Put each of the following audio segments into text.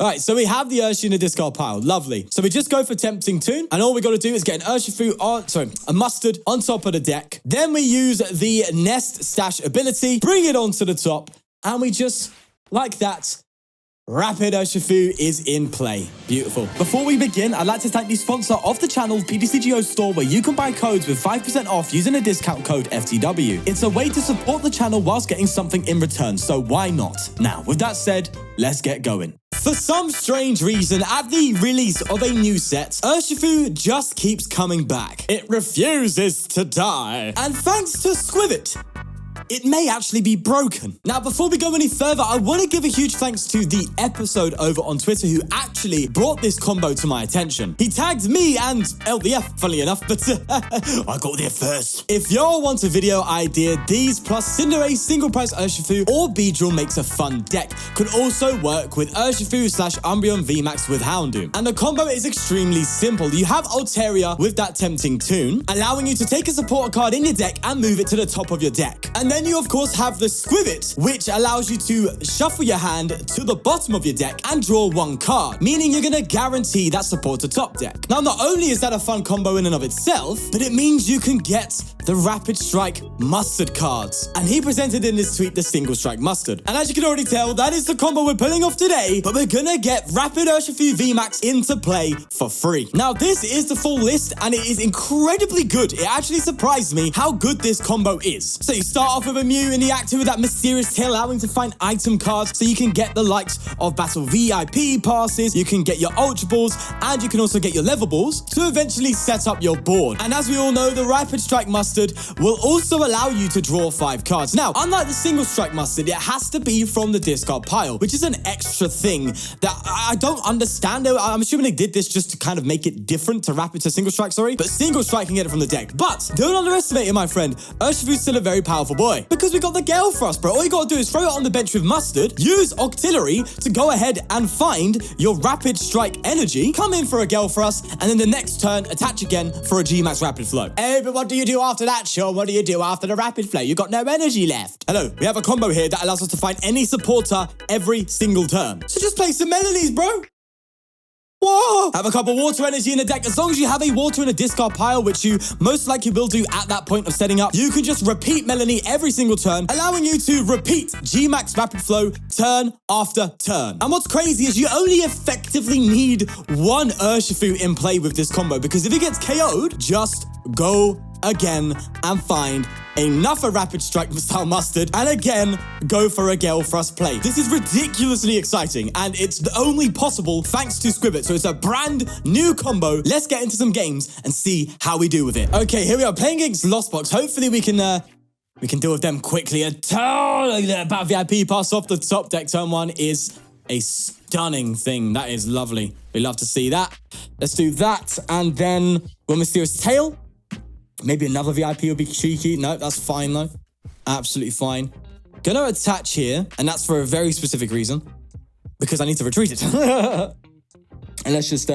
All right, so we have the Urshifu in the discard pile. Lovely. So we just go for Tempting Tune, and all we got to do is get an a Mustard on top of the deck. Then we use the Nest Stash ability, bring it onto the top, and we just, like that, Rapid Urshifu is in play. Beautiful. Before we begin, I'd like to thank the sponsor of the channel, PTCGO Store, where you can buy codes with 5% off using the discount code FTW. It's a way to support the channel whilst getting something in return, so why not? Now, with that said, let's get going. For some strange reason, at the release of a new set, Urshifu just keeps coming back. It refuses to die. And thanks to Squivit, it may actually be broken. Now, before we go any further, I want to give a huge thanks to the episode over on Twitter who actually brought this combo to my attention. He tagged me and LVF, funnily enough, but I got there first. If y'all want a video idea, these plus Cinderace single price Urshifu or Beedrill makes a fun deck. Could also work with Urshifu / Umbreon VMAX with Houndoom. And the combo is extremely simple. You have Altaria with that Tempting Tune, allowing you to take a supporter card in your deck and move it to the top of your deck. And then you, of course, have the Squivit, which allows you to shuffle your hand to the bottom of your deck and draw one card, meaning you're going to guarantee that supporter top deck. Now, not only is that a fun combo in and of itself, but it means you can get the Rapid Strike Mustard cards. And he presented in this tweet the Single Strike Mustard. And as you can already tell, that is the combo we're pulling off today, but we're going to get Rapid Urshifu VMAX into play for free. Now, this is the full list, and it is incredibly good. It actually surprised me how good this combo is. So you start off with a Mew in the active with that mysterious tail, allowing to find item cards so you can get the likes of Battle VIP passes, you can get your Ultra Balls, and you can also get your Level Balls to eventually set up your board. And as we all know, the Rapid Strike Mustard will also allow you to draw 5 cards. Now, unlike the Single Strike Mustard, it has to be from the discard pile, which is an extra thing that I don't understand. I'm assuming they did this just to kind of make it different to Single Strike, but Single Strike can get it from the deck. But don't underestimate it, my friend. Urshifu's still a very powerful boy. Because we got the Gale Thrust, bro. All you gotta do is throw it on the bench with Mustard, use Octillery to go ahead and find your Rapid Strike energy, come in for a Gale Thrust, and then the next turn, attach again for a G-Max Rapid Flow. Hey, but what do you do after that, Sean? What do you do after the Rapid Flow? You got no energy left. Hello, we have a combo here that allows us to find any supporter every single turn. So just play some Melanies, bro. Whoa! Have a couple water energy in the deck. As long as you have a water in a discard pile, which you most likely will do at that point of setting up, you can just repeat Melanie every single turn, allowing you to repeat G-Max Rapid Flow turn after turn. And what's crazy is you only effectively need one Urshifu in play with this combo, because if it gets KO'd, just go again and find another Rapid Strike style Mustard, and again, go for a Gale Thrust play. This is ridiculously exciting, and it's only possible thanks to Squivit, so it's a brand new combo. Let's get into some games and see how we do with it. Okay, here we are playing against Lost Box. Hopefully we can deal with them quickly. A ton about VIP pass off the top deck. Turn 1 is a stunning thing. That is lovely. We love to see that. Let's do that, and then one Mysterious Tail. Maybe another VIP would be cheeky. No, that's fine though. Absolutely fine. Gonna attach here, and that's for a very specific reason. Because I need to retreat it. And let's just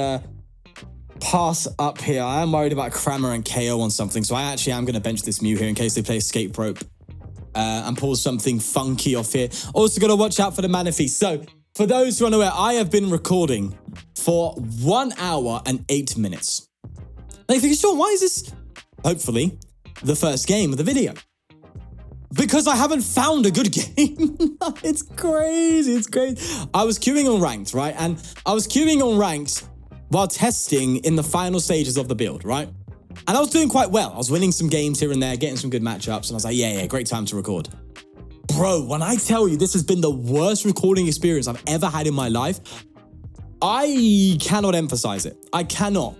pass up here. I am worried about Crammer and KO on something, so I actually am gonna bench this Mew here in case they play Escape Rope. And pull something funky off here. Also gotta watch out for the Mana Feast. So, for those who are unaware, I have been recording for 1 hour and 8 minutes. Now you think, Sean, why is this hopefully the first game of the video? Because I haven't found a good game. It's crazy, it's crazy. I was queuing on ranked, right? And I was queuing on ranked while testing in the final stages of the build, right? And I was doing quite well. I was winning some games here and there, getting some good matchups, and I was like, yeah, great time to record. Bro, when I tell you this has been the worst recording experience I've ever had in my life, I cannot emphasize it. I cannot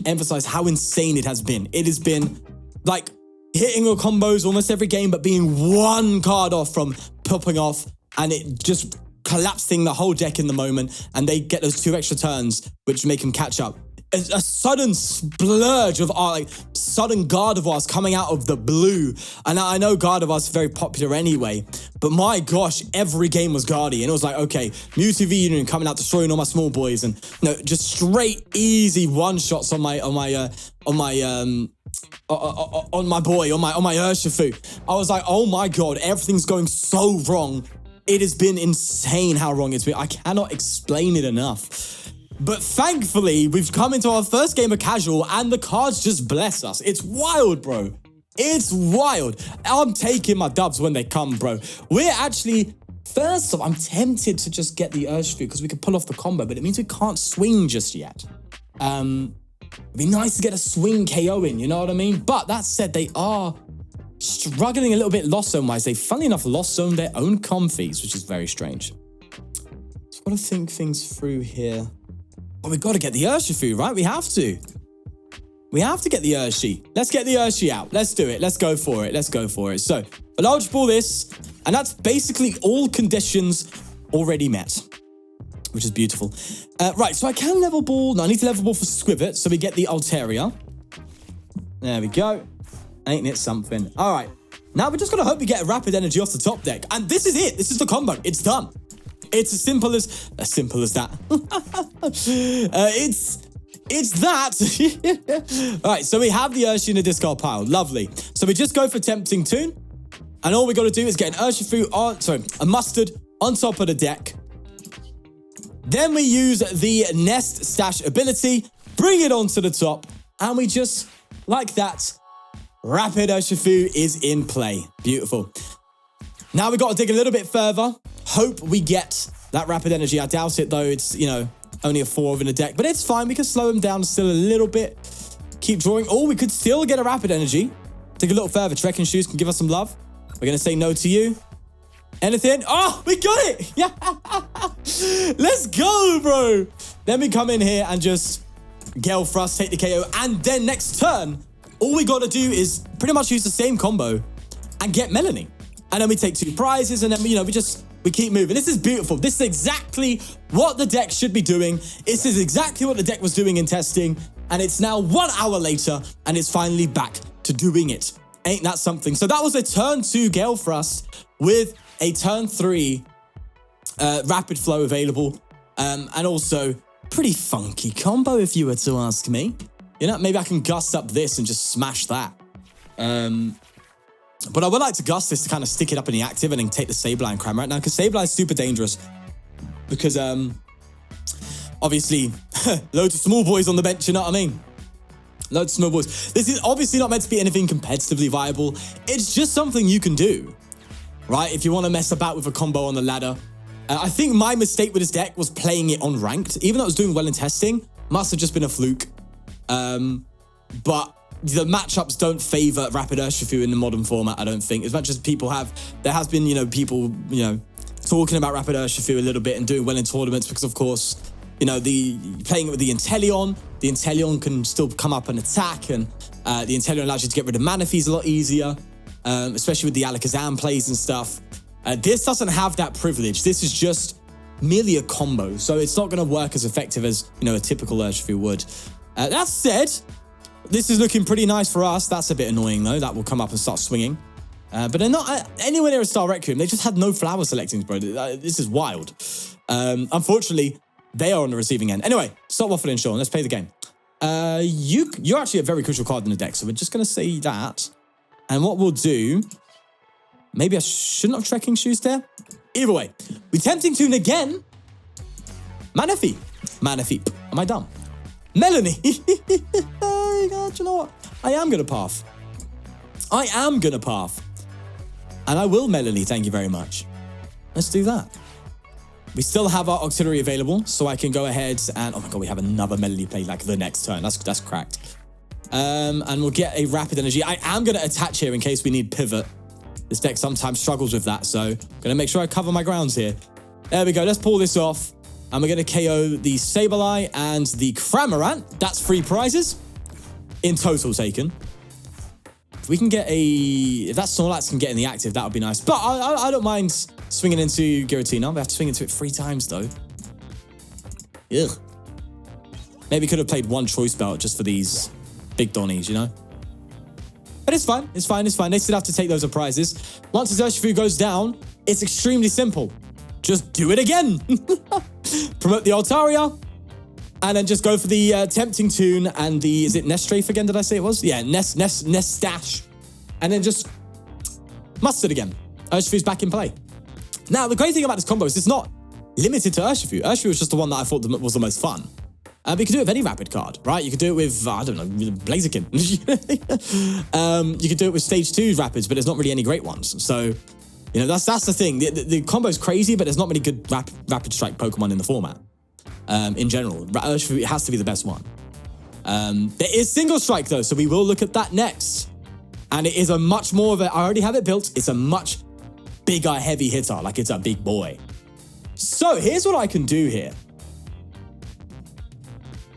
emphasize how insane it has been. It has been like hitting your combos almost every game, but being one card off from popping off, and it just collapsing the whole deck in the moment, and they get those 2 extra turns, which make them catch up. A sudden splurge of sudden Gardevoirs coming out of the blue. And I know Gardevoirs is very popular anyway, but my gosh, every game was Guardy. And it was like, okay, Mewtwo V Union coming out, destroying all my small boys, and just straight easy one-shots on my Urshifu. I was like, oh my god, everything's going so wrong It has been insane how wrong it's been. I cannot explain it enough. But thankfully, we've come into our first game of casual and the cards just bless us. It's wild, bro. It's wild. I'm taking my dubs when they come, bro. We're actually, first off, I'm tempted to just get the Urshifu because we can pull off the combo, but it means we can't swing just yet. It'd be nice to get a swing KO in, you know what I mean? But that said, they are struggling a little bit lost zone-wise. They, funnily enough, lost zone their own comfies, which is very strange. So I've got to think things through here. Oh, we've got to get the Urshifu, right? We have to. We have to get the Urshi. Let's get the Urshi out. Let's do it. Let's go for it. Let's go for it. So, I'll Ultra Ball this, and that's basically all conditions already met, which is beautiful. Right, so I can level ball. No, I need to level ball for Squivert, so we get the Altaria. There we go. Ain't it something? All right. Now we're just going to hope we get a Rapid Energy off the top deck. And this is it. This is the combo. It's done. It's as simple as that. It's that. All right, so we have the Urshi in the discard pile. Lovely. So we just go for Tempting Tune. And all we got to do is get an Urshifu on, a Mustard on top of the deck. Then we use the Nest Stash ability, bring it onto the top, and we just, like that, Rapid Urshifu is in play. Beautiful. Now we got to dig a little bit further. Hope we get that Rapid Energy. I doubt it, though. It's, you know, only a 4 in the deck, but it's fine. We can slow him down still a little bit. Keep drawing. Oh, we could still get a Rapid Energy. Dig a little further. Trekking Shoes can give us some love. We're going to say no to you. Anything? Oh, we got it. Yeah. Let's go, bro. Then we come in here and just Gale Thrust, take the KO. And then next turn, all we got to do is pretty much use the same combo and get Melanie. And then we take 2 prizes and then, you know, we keep moving. This is beautiful. This is exactly what the deck should be doing. This is exactly what the deck was doing in testing. And it's now 1 hour later and it's finally back to doing it. Ain't that something? So that was a turn 2 Gale Thrust with a turn 3 Rapid Flow available. And also pretty funky combo if you were to ask me. You know, maybe I can gust up this and just smash that. But I would like to gust this to kind of stick it up in the active and then take the Sableye and Cram right now, because Sableye is super dangerous. Because, obviously, loads of small boys on the bench, you know what I mean? Loads of small boys. This is obviously not meant to be anything competitively viable. It's just something you can do, right? If you want to mess about with a combo on the ladder. I think my mistake with this deck was playing it on ranked. Even though it was doing well in testing, must have just been a fluke. But the matchups don't favor Rapid Urshifu in the modern format, I don't think. As much as people have, there has been, you know, people, you know, talking about Rapid Urshifu a little bit and doing well in tournaments because, of course, you know, playing it with the Inteleon can still come up and attack, and the Inteleon allows you to get rid of Manaphy's a lot easier, especially with the Alakazam plays and stuff. This doesn't have that privilege. This is just merely a combo, so it's not going to work as effective as, you know, a typical Urshifu would. That said, this is looking pretty nice for us. That's a bit annoying, though. That will come up and start swinging. But they're not anywhere near a Star Requiem. They just had no flower selectings, bro. This is wild. Unfortunately, they are on the receiving end. Anyway, stop waffling, Sean. Let's play the game. You're actually a very crucial card in the deck, so we're just going to say that. And what we'll do... Maybe I shouldn't have Trekking Shoes there. Either way, we Tempting Tune again. Manaphy. Am I dumb? Melanie. God, you know what? I am going to path. And I will Melanie, thank you very much. Let's do that. We still have our auxiliary available, so I can go ahead and... Oh my god, we have another Melanie play like the next turn. That's cracked. And we'll get a Rapid Energy. I am going to attach here in case we need pivot. This deck sometimes struggles with that, so I'm going to make sure I cover my grounds here. There we go. Let's pull this off. And we're going to KO the Sableye and the Cramorant. That's 3 prizes in total taken. If we can get if that Snorlax can get in the active, that would be nice. But I don't mind swinging into Giratina. We have to swing into it 3 times, though. Ugh. Maybe could have played 1 Choice Belt just for these big Donnies, you know? But it's fine. They still have to take those as prizes. Once his Urshifu goes down, it's extremely simple. Just do it again. Promote the Altaria. And then just go for the Tempting Tune and the... Is it Nest Strafe again, did I say it was? Yeah, Nest Stash. And then just Mustard again. Urshifu's back in play. Now, the great thing about this combo is it's not limited to Urshifu. Urshifu was just the one that I thought was the most fun. But you can do it with any rapid card, right? You could do it with, I don't know, Blaziken. You could do it with stage 2 rapids, but there's not really any great ones. So, you know, that's the thing. The combo's crazy, but there's not many good rapid strike Pokemon in the format. In general, Urshifu has to be the best one. There is single strike though, so we will look at that next. And it is a much more of a, I already have it built, it's a much bigger heavy hitter, like it's a big boy. So here's what I can do here.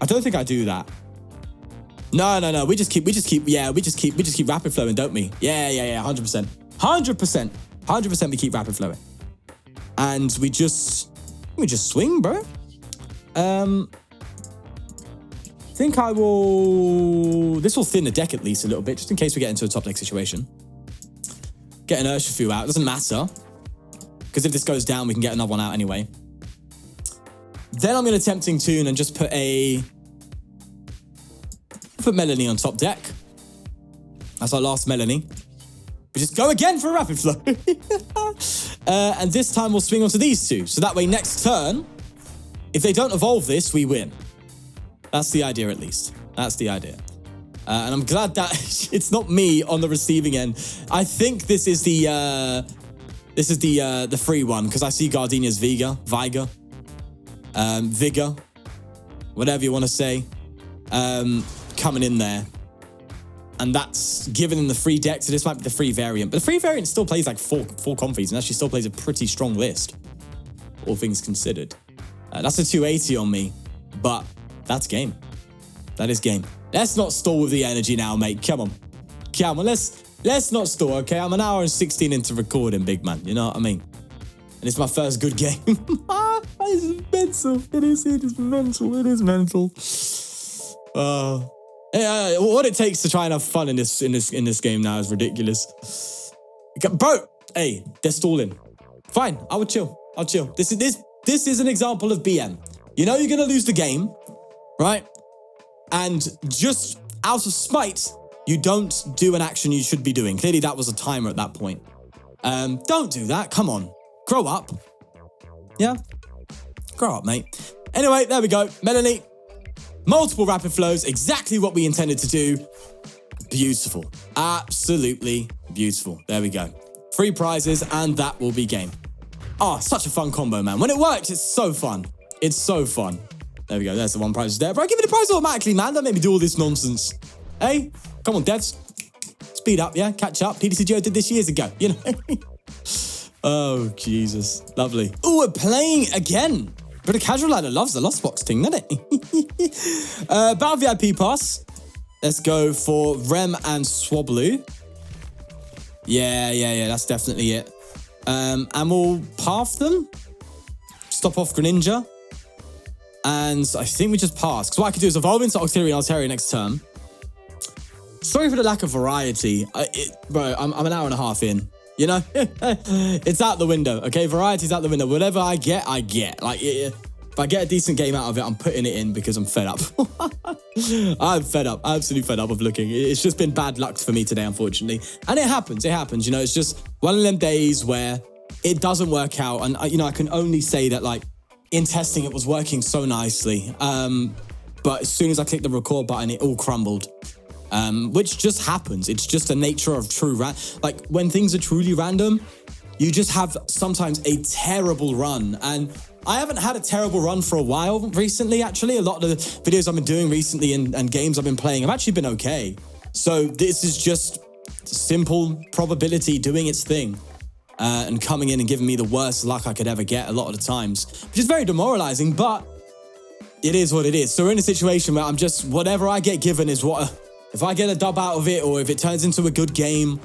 I don't think I do that. No. We just keep rapid flowing, don't we? Yeah, 100%. 100% we keep rapid flowing. And we just swing, bro. I think I will... This will thin the deck at least a little bit, just in case we get into a top deck situation. Get an Urshifu out. Doesn't matter. Because if this goes down, we can get another one out anyway. Then I'm going to Tempting Tune and just put Melanie on top deck. That's our last Melanie. We just go again for a rapid flow. And this time we'll swing onto these two. So that way next turn, if they don't evolve this, we win. That's the idea at least. That's the idea. And I'm glad that it's not me on the receiving end. I think this is the free one because I see Gardenia's Vigor, whatever you want to say, coming in there. And that's given in the free deck, so this might be the free variant. But the free variant still plays like four Comfies and actually still plays a pretty strong list, all things considered. That's a 280 on me, but that's game. That is game. Let's not stall with the energy now, mate. Come on, let's not stall, okay? I'm an hour and 16 into recording, big man. You know what I mean? And it's my first good game. It's mental. It is mental. It is mental. What it takes to try and have fun in this game now is ridiculous. Bro, hey, they're stalling. Fine, I would chill. I'll chill. This is an example of BM. You know you're gonna lose the game, right? And just out of spite, you don't do an action you should be doing. Clearly that was a timer at that point. Don't do that. Come on. Grow up. Yeah? Grow up, mate. Anyway, there we go. Melanie. Multiple rapid flows. Exactly what we intended to do. Beautiful. Absolutely beautiful. There we go. 3 prizes and that will be game. Oh, such a fun combo, man. When it works, it's so fun. It's so fun. There we go. There's the 1 prize there. Bro, give me the prize automatically, man. Don't make me do all this nonsense. Hey, come on, devs. Speed up, yeah? Catch up. PTCGO did this years ago, you know? Oh, Jesus. Lovely. Oh, we're playing again. But a casual ladder loves the Lost Box thing, doesn't it? Battle VIP pass. Let's go for Rem and Swablu. Yeah. That's definitely it. And we'll path them. Stop off Greninja. And I think we just pass. Because what I could do is evolve into Octillery and Altaria next turn. Sorry for the lack of variety. Bro, I'm an hour and a half in. You know? It's out the window, okay? Variety's out the window. Whatever I get. Like, if I get a decent game out of it, I'm putting it in because I'm fed up. I'm fed up. Absolutely fed up of looking. It's just been bad luck for me today, unfortunately. And it happens. You know, it's just one of them days where it doesn't work out. And, you know, I can only say that, like, in testing, it was working so nicely. But as soon as I clicked the record button, it all crumbled. Which just happens. It's just the nature of true like when things are truly random, you just have sometimes a terrible run. And I haven't had a terrible run for a while recently, actually. A lot of the videos I've been doing recently and games I've been playing have actually been okay. So this is just simple probability doing its thing. And coming in and giving me the worst luck I could ever get a lot of the times, which is very demoralizing, but it is what it is. So we're in a situation where I'm just, whatever I get given is what... If I get a dub out of it or if it turns into a good game,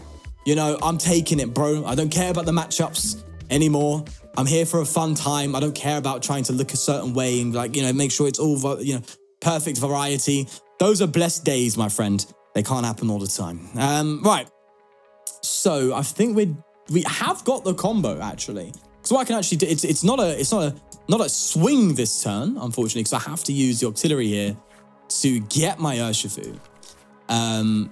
you know, I'm taking it, bro. I don't care about the matchups anymore. I'm here for a fun time. I don't care about trying to look a certain way and, like, you know, make sure it's all, you know, perfect variety. Those are blessed days, my friend. They can't happen all the time. Right. So I think we have got the combo, actually. So I can actually do, it's not a swing this turn, unfortunately, because I have to use the Octillery here to get my Urshifu. And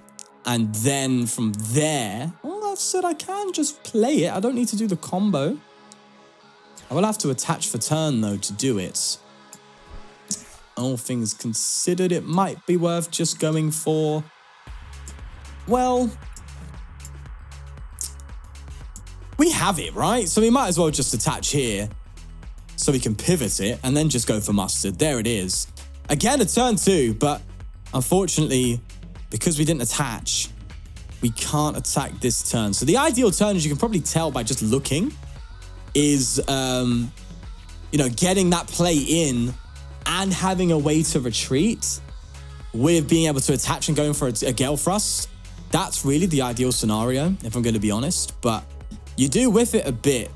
then from there, well, that said, I can just play it. I don't need to do the combo. I will have to attach for turn, though, to do it. All things considered, it might be worth just going for... Well... we have it, right? So we might as well just attach here so we can pivot it and then just go for mustard. There it is. Again, a turn 2, but unfortunately, because we didn't attach, we can't attack this turn. So the ideal turn, as you can probably tell by just looking, is, you know, getting that play in and having a way to retreat with being able to attach and going for a Gale Thrust. That's really the ideal scenario, if I'm going to be honest. But you do whiff it a bit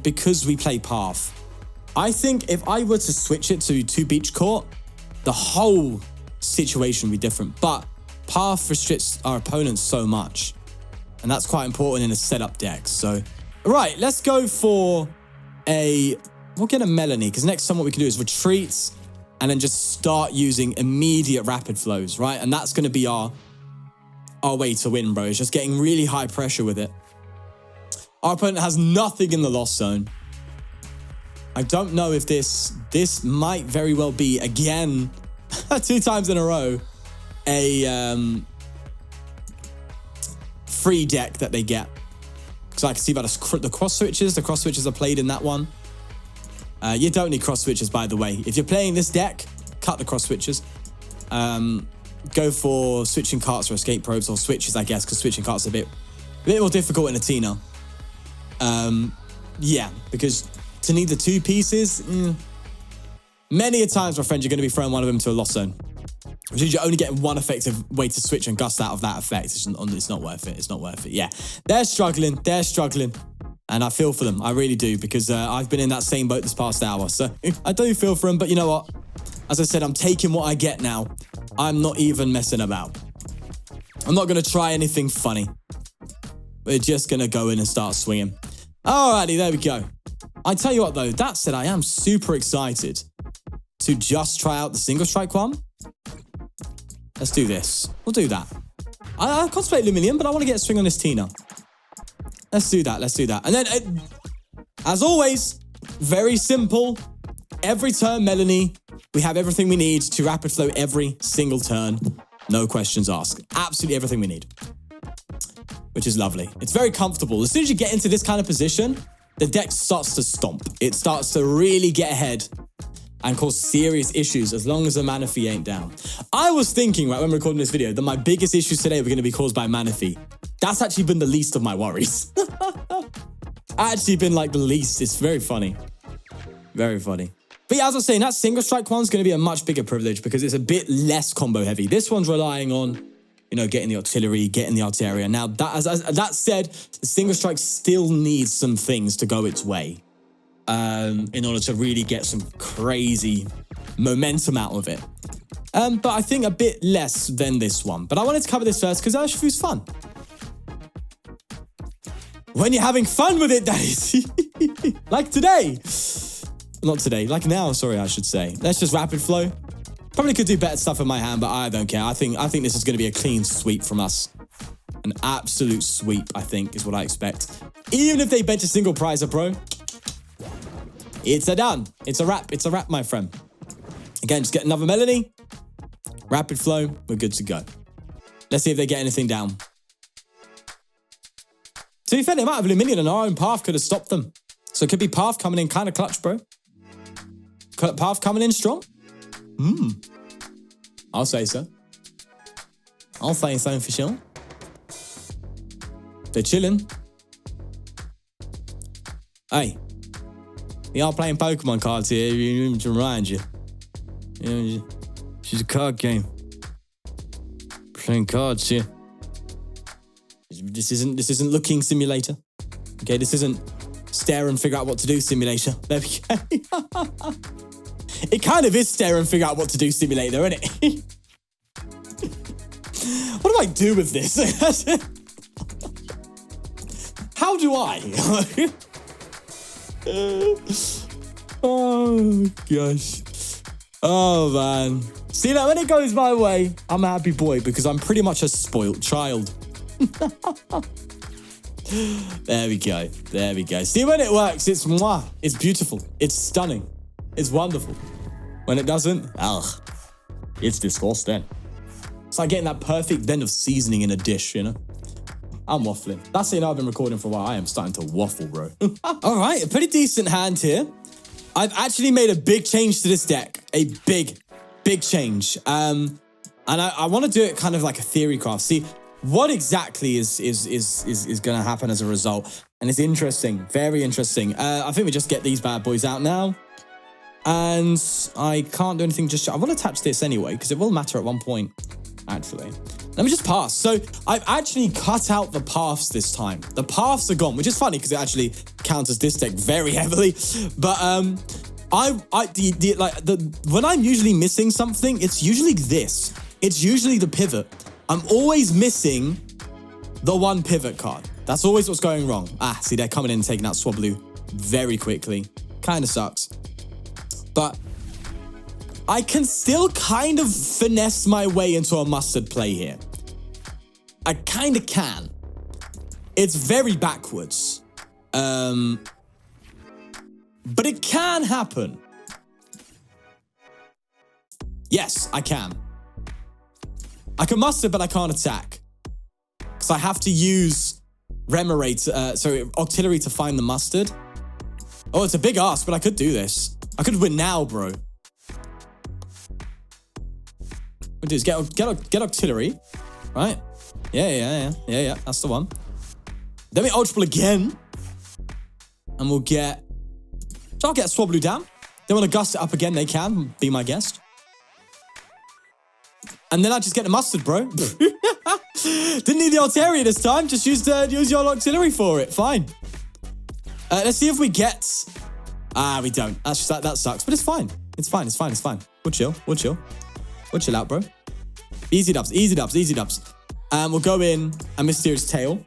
because we play Path. I think if I were to switch it to 2 Beach Court, the whole situation would be different. But Path restricts our opponents so much. And that's quite important in a setup deck. So, right, let's go for a... we'll get a Melanie, because next time what we can do is retreat and then just start using immediate rapid flows, right? And that's going to be our way to win, bro. It's just getting really high pressure with it. Our opponent has nothing in the lost zone. I don't know if this might very well be, again, 2 times in a row, a free deck that they get. Because I can see about the cross switches. The cross switches are played in that one. You don't need cross switches, by the way. If you're playing this deck, cut the cross switches. Go for switching carts or escape probes or switches, I guess, because switching carts are a bit more difficult in a Tina. Yeah, because to need the 2 pieces, many a times, my friend, you're going to be throwing one of them to a lost zone. Which means you're only getting one effective way to switch and gust out of that effect. It's not worth it. It's not worth it. Yeah, they're struggling. They're struggling. And I feel for them. I really do, because I've been in that same boat this past hour. So I do feel for them. But you know what? As I said, I'm taking what I get now. I'm not even messing about. I'm not going to try anything funny. We're just going to go in and start swinging. Alrighty, there we go. I tell you what, though, that said, I am super excited to just try out the single strike one. Let's do this. We'll do that. I contemplate Luminium, but I want to get a swing on this Tina. Let's do that. Let's do that. And then, as always, very simple. Every turn, Melanie, we have everything we need to rapid flow every single turn. No questions asked. Absolutely everything we need. Which is lovely. It's very comfortable. As soon as you get into this kind of position, the deck starts to stomp. It starts to really get ahead and cause serious issues as long as the Manaphy ain't down. I was thinking, right, when we're recording this video, that my biggest issues today were going to be caused by Manaphy. That's actually been the least of my worries. Actually been like the least. It's very funny. Very funny. But yeah, as I was saying, that single strike one's going to be a much bigger privilege because it's a bit less combo heavy. This one's relying on, you know, getting the artillery, getting the artillery. Now, that said, the single strike still needs some things to go its way in order to really get some crazy momentum out of it. But I think a bit less than this one. But I wanted to cover this first because Urshifu's fun. When you're having fun with it, that is. Like today. Not today, like now, sorry, I should say. Let's just rapid flow. Probably could do better stuff in my hand, but I don't care. I think this is going to be a clean sweep from us. An absolute sweep, I think, is what I expect. Even if they bench a single prizer, bro. It's a done. It's a wrap. It's a wrap, my friend. Again, just get another Melanie. Rapid flow. We're good to go. Let's see if they get anything down. To be fair, they might have Luminion and our own Path could have stopped them. So it could be Path coming in kind of clutch, bro. Path coming in strong? I'll say so. I'll say so for sure. They're chilling. Hey. We are playing Pokemon cards here, to remind you. You know, she's a card game. Playing cards here. This isn't looking simulator. Okay, this isn't stare and figure out what to do simulator. There we go. It kind of is stare and figure out what to do simulator, isn't it? What do I do with this? How do I? Oh, gosh. Oh, man. See, now when it goes my way, I'm a happy boy because I'm pretty much a spoilt child. There we go. There we go. See, when it works, it's mwah. It's beautiful. It's stunning. It's wonderful. When it doesn't, ugh. It's disgusting. It's like getting that perfect blend of seasoning in a dish, you know? I'm waffling. That's it. I've been recording for a while. I am starting to waffle, bro. All right, a pretty decent hand here. I've actually made a big change to this deck. A big change. And I want to do it kind of like a theory craft. See, what exactly is going to happen as a result? And it's interesting, very interesting. I think we just get these bad boys out now. And I can't do anything just yet. I will attach this anyway, because it will matter at one point, actually. Let me just pass. So I've actually cut out the paths this time. The paths are gone, which is funny because it actually counters this deck very heavily. But when I'm usually missing something, it's usually this. It's usually the pivot. I'm always missing the one pivot card. That's always what's going wrong. Ah, see, they're coming in and taking out Swablu very quickly. Kind of sucks. But I can still kind of finesse my way into a mustard play here. I kind of can. It's very backwards. But it can happen. Yes, I can. I can mustard, but I can't attack. Because I have to use Octillery to find the mustard. Oh, it's a big ask, but I could do this. I could win now, bro. What we do is get Octillery, right? Yeah. That's the one. Then we Ultra Ball again. And we'll get... So I'll get Swablu down. They want to gust it up again, they can. Be my guest. And then I just get the mustard, bro. Didn't need the Altaria this time. Just use your Octillery for it. Fine. Let's see if we get... we don't. That sucks, but it's fine. It's fine. We'll chill out, bro. Easy dubs. We'll go in a Mysterious Tail.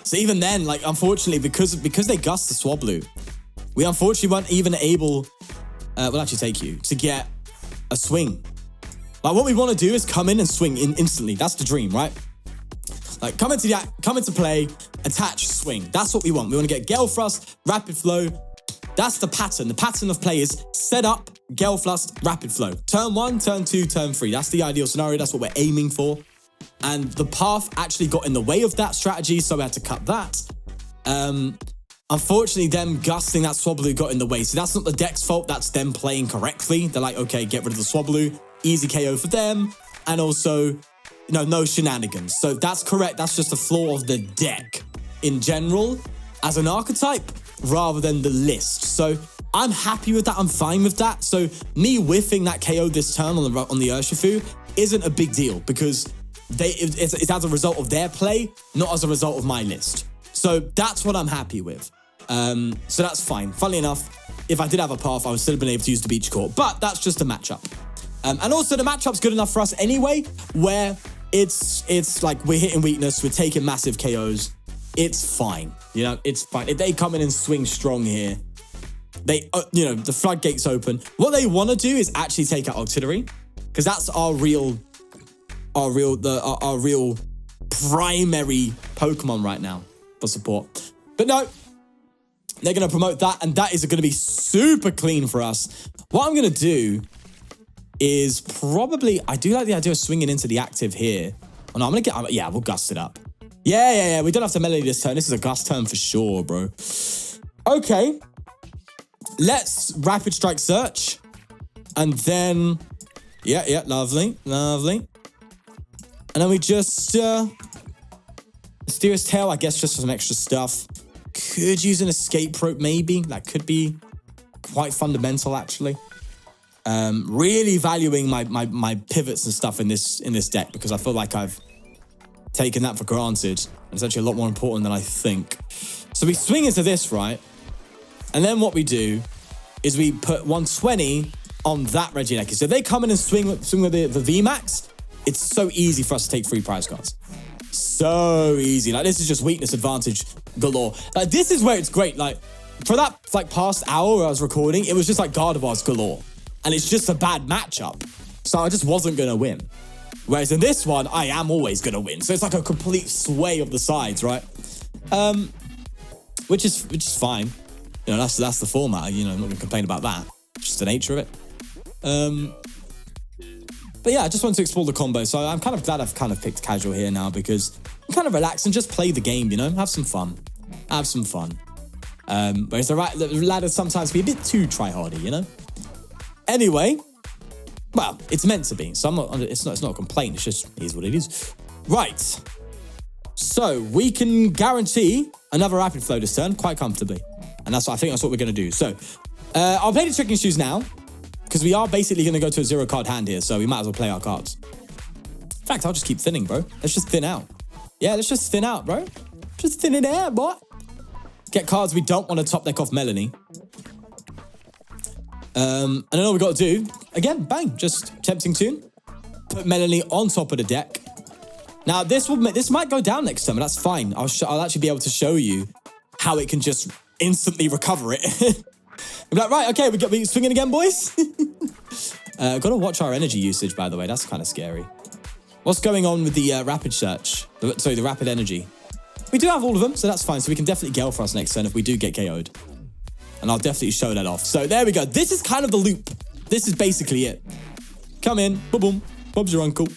So even then, like, unfortunately, because they gust the Swablu, we unfortunately weren't even able, we'll actually take you, to get a swing. Like, what we want to do is come in and swing instantly. That's the dream, right? Like, come into play, attach, swing. That's what we want. We want to get Gale Thrust, Rapid Flow. That's the pattern. The pattern of play is set up, Gale Thrust, Rapid Flow. Turn 1, turn 2, turn 3. That's the ideal scenario. That's what we're aiming for. And the path actually got in the way of that strategy, so we had to cut that. Unfortunately, them gusting that Swablu got in the way. So that's not the deck's fault. That's them playing correctly. They're like, okay, get rid of the Swablu. Easy KO for them. And also... No shenanigans. So that's correct. That's just a flaw of the deck in general as an archetype rather than the list. So I'm happy with that. I'm fine with that. So me whiffing that KO this turn on the Urshifu isn't a big deal because it's as a result of their play, not as a result of my list. So that's what I'm happy with. So that's fine. Funnily enough, if I did have a path, I would still have been able to use the Beach Court, but that's just a matchup. And also the matchup's good enough for us anyway, where it's like we're hitting weakness, we're taking massive KOs. It's fine, you know, it's fine. If they come in and swing strong here, they, the floodgates open. What they want to do is actually take out Octillery, because that's our real primary Pokemon right now for support. But no, they're going to promote that, and that is going to be super clean for us. What I'm going to do is probably, I do like the idea of swinging into the active here. Oh no, we'll gust it up. Yeah. We don't have to melee this turn. This is a gust turn for sure, bro. Okay. Let's Rapid Strike Search. And then, yeah, lovely. And then we just, Mysterious Tail, I guess, just for some extra stuff. Could use an Escape Rope, maybe. That could be quite fundamental, actually. Really valuing my pivots and stuff in this deck, because I feel like I've taken that for granted, and it's actually a lot more important than I think. So we swing into this, right? And then what we do is we put 120 on that Regieleki. So if they come in and swing with the VMAX, it's so easy for us to take 3 prize cards. So easy. Like, this is just weakness advantage galore. Like, this is where it's great. Like, for that past hour where I was recording, it was just like Gardevoirs galore. And it's just a bad matchup. So I just wasn't going to win. Whereas in this one, I am always going to win. So it's like a complete sway of the sides, right? Which is fine. You know, that's the format. You know, I'm not going to complain about that. Just the nature of it. But yeah, I just wanted to explore the combo. So I'm kind of glad I've kind of picked casual here now because I'm kind of relaxed and just play the game, you know? Have some fun. Have some fun. Whereas the ladder sometimes be a bit too try-hardy, you know? Anyway, well, it's meant to be. So it's not a complaint. It's just, it is what it is. Right. So we can guarantee another rapid flow this turn quite comfortably. And I think that's what we're going to do. So I'll play the Tricking Shoes now because we are basically going to go to a 0-card hand here. So we might as well play our cards. In fact, I'll just keep thinning, bro. Let's just thin out. Yeah, let's just thin out, bro. Just thin it out, boy. Get cards we don't want to top deck off Melanie. And then all we got to do, again, bang, just Tempting Tune. Put Melanie on top of the deck. Now, this might go down next time, and that's fine. I'll actually be able to show you how it can just instantly recover it. I'm like, right, okay, we swinging again, boys. Got to watch our energy usage, by the way. That's kind of scary. What's going on with the rapid search? The rapid energy. We do have all of them, so that's fine. So we can definitely Gale for us next turn if we do get KO'd. And I'll definitely show that off. So there we go. This is kind of the loop. This is basically it. Come in. Boom, boom. Bob's your uncle.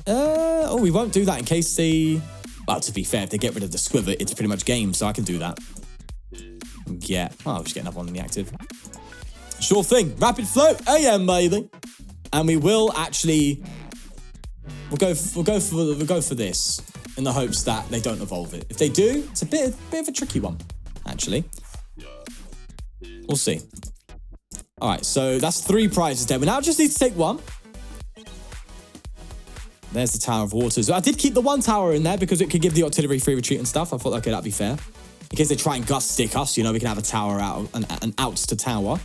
Oh, we won't do that in case they... Well, to be fair, if they get rid of the Squiver, it's pretty much game, so I can do that. Yeah. Oh, I'll just get another one in the active. Sure thing. Rapid flow. AM, baby. And we will actually... We'll go for this in the hopes that they don't evolve it. If they do, it's a bit of a tricky one, actually. We'll see. All right, so that's 3 prizes there. We now just need to take 1. There's the Tower of Waters. I did keep the 1 tower in there because it could give the artillery free retreat and stuff. I thought, okay, that'd be fair. In case they try and gust stick us, you know, we can have a tower out, an out to tower.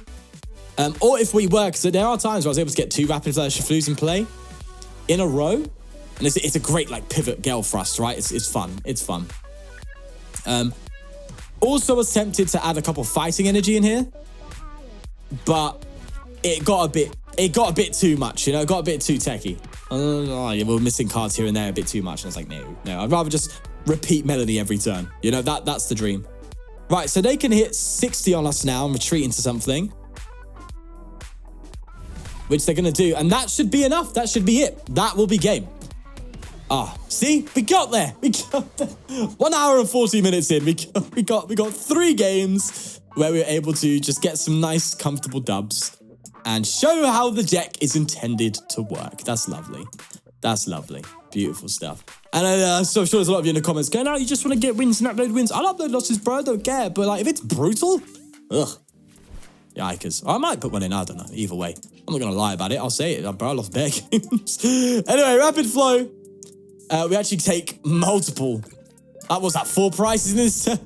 Or if we were, because there are times where I was able to get 2 rapid flus in play in a row. And it's a great, like, pivot Gale Thrust, right? It's fun. It's fun. Also was tempted to add a couple fighting energy in here. But it got a bit too much, you know? It got a bit too techie. Yeah, we're missing cards here and there a bit too much. And I was like, no. I'd rather just repeat Melody every turn. You know, that's the dream. Right, so they can hit 60 on us now and retreat into something. Which they're going to do. And that should be enough. That should be it. That will be game. Ah, see? We got there. 1 hour and 40 minutes in. We got 3 games where we were able to just get some nice, comfortable dubs and show how the deck is intended to work. That's lovely. That's lovely. Beautiful stuff. And so I'm sure there's a lot of you in the comments going, "Oh, you just want to get wins and upload wins." I'll upload losses, bro. I don't care. But like, if it's brutal, ugh. Yikers. I might put one in. I don't know. Either way, I'm not going to lie about it. I'll say it. Bro, I lost bare games. Anyway, rapid flow. We actually take multiple. Was that 4 prizes in this turn?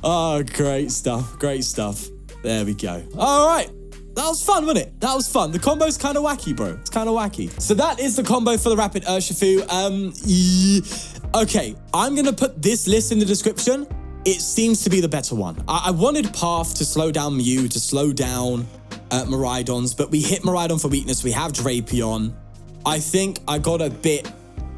Oh, great stuff. Great stuff. There we go. All right. That was fun, wasn't it? That was fun. The combo's kind of wacky, bro. It's kind of wacky. So that is the combo for the Rapid Urshifu. Okay, I'm going to put this list in the description. It seems to be the better one. I wanted Path to slow down Mew, to slow down Miraidons, but we hit Miraidon for weakness. We have Drapion. I think I got a bit...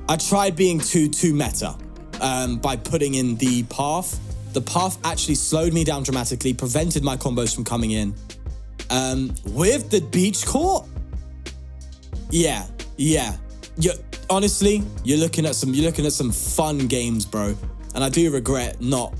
I tried being too meta by putting in the Path. The Path actually slowed me down dramatically, prevented my combos from coming in. With the Beach Court, yeah. Honestly, you're looking at some fun games, bro. And I do regret not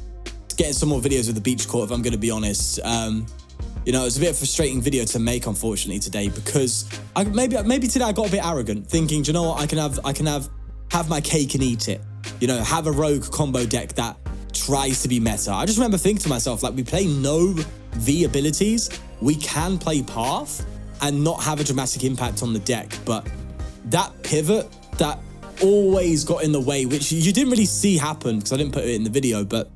getting some more videos of the Beach Court, if I'm going to be honest. You know, it's a bit of a frustrating video to make, unfortunately, today, because maybe today I got a bit arrogant, thinking, do you know what, I can have my cake and eat it. You know, have a rogue combo deck that tries to be meta. I just remember thinking to myself, like, we play no V abilities. We can play Path and not have a dramatic impact on the deck, but that pivot that always got in the way, which you didn't really see happen because I didn't put it in the video, but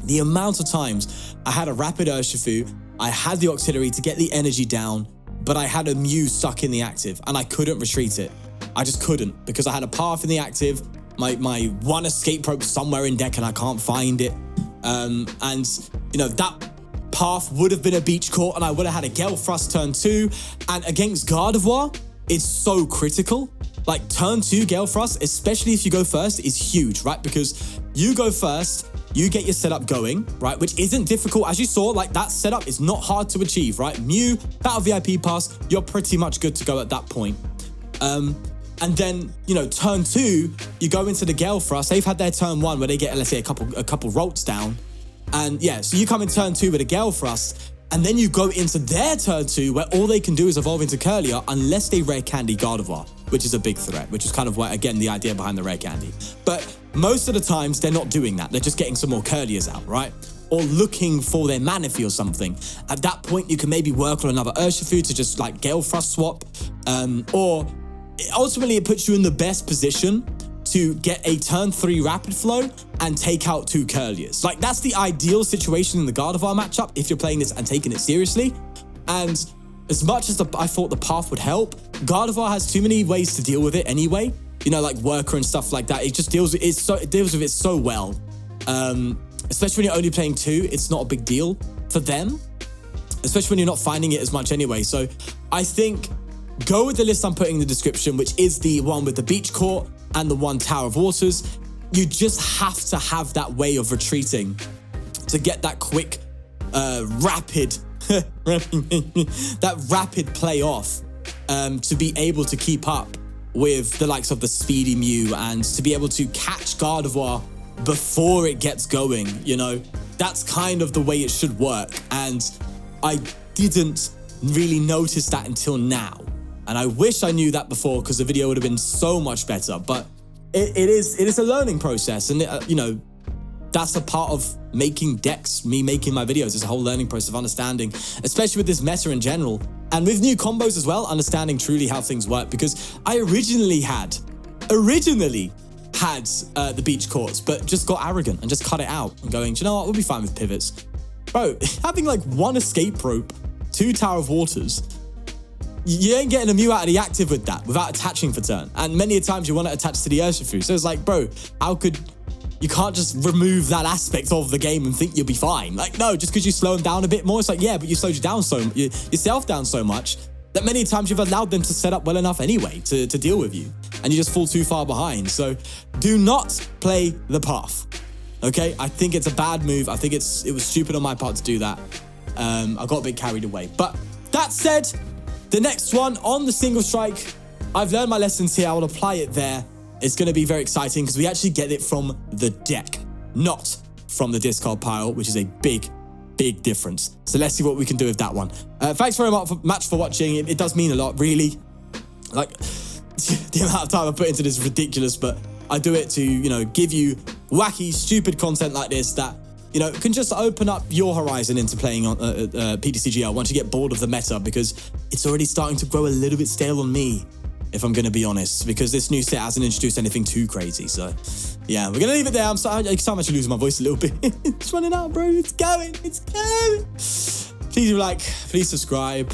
the amount of times I had a Rapid Urshifu, I had the auxiliary to get the energy down, but I had a Mew stuck in the active and I couldn't retreat it. I just couldn't because I had a Path in the active, my one escape rope somewhere in deck and I can't find it. And, you know, that Path would have been a Beach Court and I would have had a Gale Thrust turn 2. And against Gardevoir, it's so critical. Like turn 2 Gale Thrust, especially if you go first, is huge, right? Because you go first, you get your setup going, right? Which isn't difficult. As you saw, like that setup is not hard to achieve, right? Mew, Battle VIP Pass, you're pretty much good to go at that point. And then, you know, turn 2, you go into the Gale Thrust. They've had their turn 1 where they get, let's say, a couple rolts down. And yeah, so you come in turn 2 with a Gale Thrust, and then you go into their turn 2 where all they can do is evolve into Kirlia unless they rare candy Gardevoir, which is a big threat, which is kind of, again, the idea behind the rare candy. But most of the times, they're not doing that. They're just getting some more Kirlias out, right? Or looking for their Manaphy or something. At that point, you can maybe work on another Urshifu to just like Gale Thrust swap, or ultimately it puts you in the best position to get a turn 3 Rapid Flow and take out 2 Kirlias. Like that's the ideal situation in the Gardevoir matchup if you're playing this and taking it seriously. And as much as I thought the path would help, Gardevoir has too many ways to deal with it anyway. You know, like Worker and stuff like that. It just deals with it so well. Especially when you're only playing 2, it's not a big deal for them. Especially when you're not finding it as much anyway. So I think go with the list I'm putting in the description, which is the one with the Beach Court and the one Tower of Waters. You just have to have that way of retreating to get that quick, rapid, that rapid play off, to be able to keep up with the likes of the Speedy Mew and to be able to catch Gardevoir before it gets going, you know? That's kind of the way it should work. And I didn't really notice that until now. And I wish I knew that before because the video would have been so much better. But it is a learning process. And, you know, that's a part of making decks, me making my videos. It's a whole learning process of understanding, especially with this meta in general. And with new combos as well, understanding truly how things work. Because I originally had the Beach Courts, but just got arrogant and just cut it out and going, do you know what, we'll be fine with pivots. Bro, having like 1 Escape Rope, 2 Tower of Waters, you ain't getting a Mew out of the active with that without attaching for turn. And many a times you want to attach to the Urshifu. So it's like, bro, you can't just remove that aspect of the game and think you'll be fine. Like, no, just because you slow them down a bit more, it's like, yeah, but you slowed yourself down so much that many times you've allowed them to set up well enough anyway to deal with you. And you just fall too far behind. So do not play the path. Okay? I think it's a bad move. I think it was stupid on my part to do that. I got a bit carried away. But that said, the next one on the single strike, I've learned my lessons here. I will apply it there. It's going to be very exciting because we actually get it from the deck, not from the discard pile, which is a big difference. So let's see what we can do with that one. Thanks very much for watching. It does mean a lot, really. Like, the amount of time I put into this is ridiculous, but I do it to, you know, give you wacky, stupid content like this that, you know, can just open up your horizon into playing on PTCGL once you get bored of the meta, because it's already starting to grow a little bit stale on me, if I'm going to be honest, because this new set hasn't introduced anything too crazy. So, yeah, we're going to leave it there. I'm actually losing my voice a little bit. It's running out, bro. It's going. Please like, please subscribe,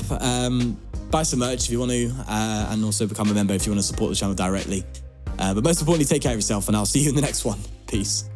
buy some merch if you want to, and also become a member if you want to support the channel directly. But most importantly, take care of yourself, and I'll see you in the next one. Peace.